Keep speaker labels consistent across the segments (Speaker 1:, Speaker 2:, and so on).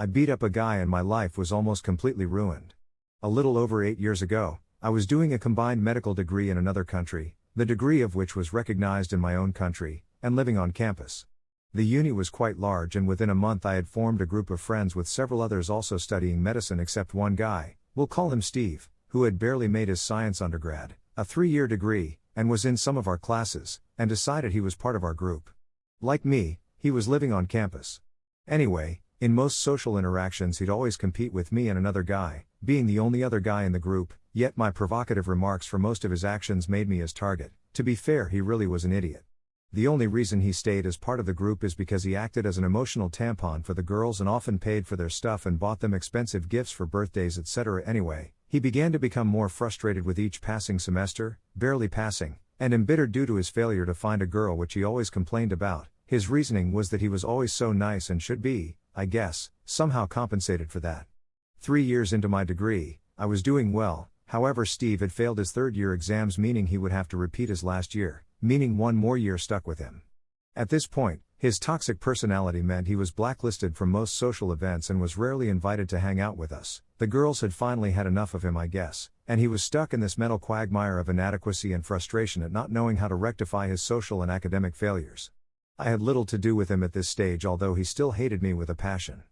Speaker 1: I beat up a guy and my life was almost completely ruined. A little over 8 years ago, I was doing a combined medical degree in another country, the degree of which was recognized in my own country, and living on campus. The uni was quite large, and within a month I had formed a group of friends with several others also studying medicine except one guy, we'll call him Steve, who had barely made his science undergrad, a 3-year degree, and was in some of our classes, and decided he was part of our group. Like me, he was living on campus. Anyway, in most social interactions he'd always compete with me and another guy, being the only other guy in the group, yet my provocative remarks for most of his actions made me his target. To be fair, he really was an idiot. The only reason he stayed as part of the group is because he acted as an emotional tampon for the girls and often paid for their stuff and bought them expensive gifts for birthdays, etc. Anyway, he began to become more frustrated with each passing semester, barely passing, and embittered due to his failure to find a girl, which he always complained about. His reasoning was that he was always so nice and should be, I guess, somehow compensated for that. 3 years into my degree, I was doing well. However, Steve had failed his third-year exams, meaning he would have to repeat his last year, meaning one more year stuck with him. At this point, his toxic personality meant he was blacklisted from most social events and was rarely invited to hang out with us. The girls had finally had enough of him, I guess, and he was stuck in this mental quagmire of inadequacy and frustration at not knowing how to rectify his social and academic failures. I had little to do with him at this stage, although he still hated me with a passion.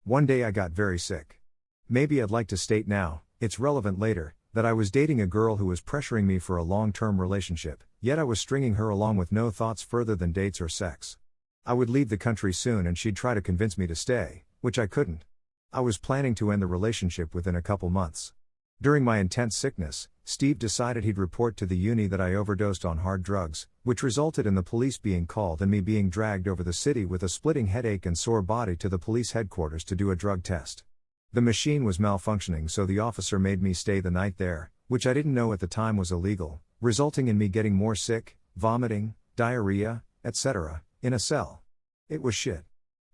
Speaker 1: One day I got very sick. Maybe I'd like to state now, it's relevant later, that I was dating a girl who was pressuring me for a long-term relationship, yet I was stringing her along with no thoughts further than dates or sex. I would leave the country soon and she'd try to convince me to stay, which I couldn't. I was planning to end the relationship within a couple months. During my intense sickness, Steve decided he'd report to the uni that I overdosed on hard drugs, which resulted in the police being called and me being dragged over the city with a splitting headache and sore body to the police headquarters to do a drug test. The machine was malfunctioning, so the officer made me stay the night there, which I didn't know at the time was illegal, resulting in me getting more sick, vomiting, diarrhea, etc., in a cell. It was shit.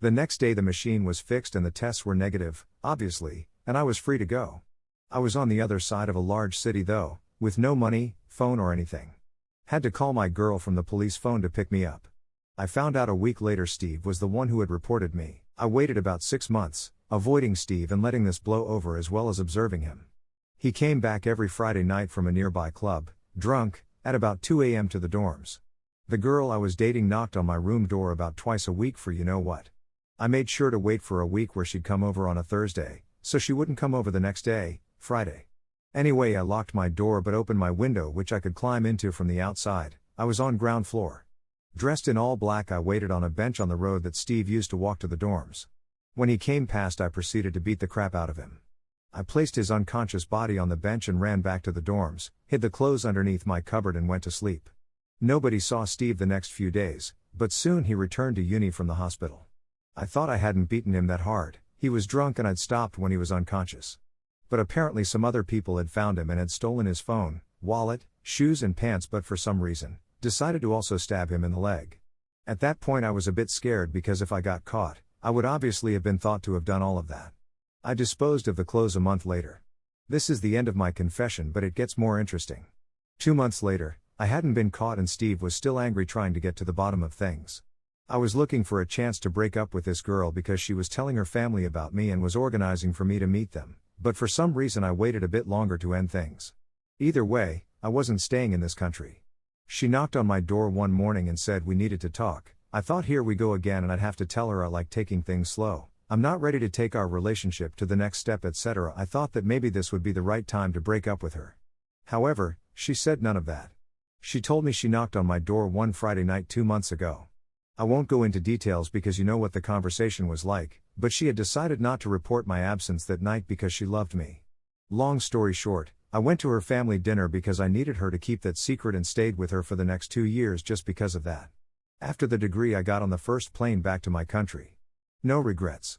Speaker 1: The next day the machine was fixed and the tests were negative, obviously, and I was free to go. I was on the other side of a large city though, with no money, phone or anything. Had to call my girl from the police phone to pick me up. I found out a week later Steve was the one who had reported me. I waited about 6 months, avoiding Steve and letting this blow over as well as observing him. He came back every Friday night from a nearby club, drunk, at about 2 a.m. to the dorms. The girl I was dating knocked on my room door about twice a week for you know what. I made sure to wait for a week where she'd come over on a Thursday, so she wouldn't come over the next day, Friday. Anyway, I locked my door but opened my window, which I could climb into from the outside. I was on ground floor. Dressed in all black, I waited on a bench on the road that Steve used to walk to the dorms. When he came past, I proceeded to beat the crap out of him. I placed his unconscious body on the bench and ran back to the dorms, hid the clothes underneath my cupboard and went to sleep. Nobody saw Steve the next few days, but soon he returned to uni from the hospital. I thought I hadn't beaten him that hard. He was drunk and I'd stopped when he was unconscious. But apparently some other people had found him and had stolen his phone, wallet, shoes and pants, but for some reason, decided to also stab him in the leg. At that point I was a bit scared because if I got caught, I would obviously have been thought to have done all of that. I disposed of the clothes a month later. This is the end of my confession, but it gets more interesting. 2 months later, I hadn't been caught and Steve was still angry, trying to get to the bottom of things. I was looking for a chance to break up with this girl because she was telling her family about me and was organizing for me to meet them, but for some reason I waited a bit longer to end things. Either way, I wasn't staying in this country. She knocked on my door one morning and said we needed to talk. I thought here we go again and I'd have to tell her I like taking things slow. I'm not ready to take our relationship to the next step, etc. I thought that maybe this would be the right time to break up with her. However, she said none of that. She told me she knocked on my door one Friday night 2 months ago. I won't go into details because you know what the conversation was like, but she had decided not to report my absence that night because she loved me. Long story short, I went to her family dinner because I needed her to keep that secret and stayed with her for the next 2 years just because of that. After the degree I got on the first plane back to my country. No regrets.